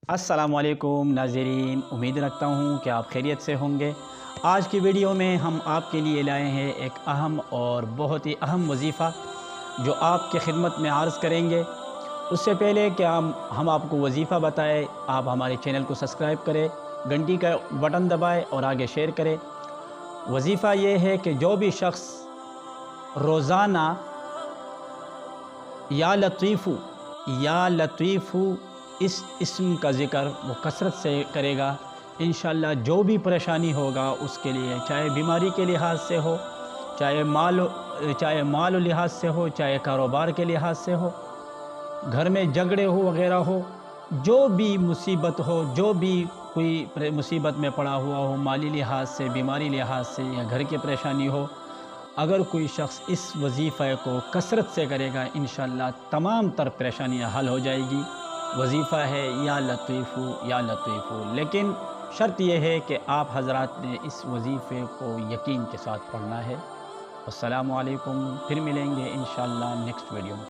अस्सलामुअलैकुम नाज़रीन, उम्मीद रखता हूँ कि आप खैरियत से होंगे। आज की वीडियो में हम आपके लिए लाए हैं एक अहम और बहुत ही अहम वजीफ़ा जो आपके खिदमत में अर्ज़ करेंगे। उससे पहले कि हम आपको वजीफ़ा बताएं, आप हमारे चैनल को सब्सक्राइब करें, घंटी का बटन दबाएं और आगे शेयर करें। वजीफ़ा ये है कि जो भी शख्स रोज़ाना या लतीफ़ू इस इस्म का ज़िक्र वो कसरत से करेगा, इंशाअल्लाह जो भी परेशानी होगा उसके लिए, चाहे बीमारी के लिहाज से हो, चाहे माल लिहाज से हो, चाहे कारोबार के लिहाज से हो, घर में झगड़े हो वगैरह हो, जो भी मुसीबत हो, जो भी कोई मुसीबत में पड़ा हुआ हो, माली लिहाज से, बीमारी लिहाज से या घर की परेशानी हो, अगर कोई शख्स इस वजीफ़े को कसरत से करेगा, इंशाअल्लाह तमाम तर परेशानियाँ हल हो जाएगी। वजीफ़ा है या लतीफ़ू, लेकिन शर्त यह है कि आप हज़रात ने इस वजीफ़े को यकीन के साथ पढ़ना है। अस्सलामु अलैकुम, फिर मिलेंगे इंशाअल्लाह नेक्स्ट वीडियो में।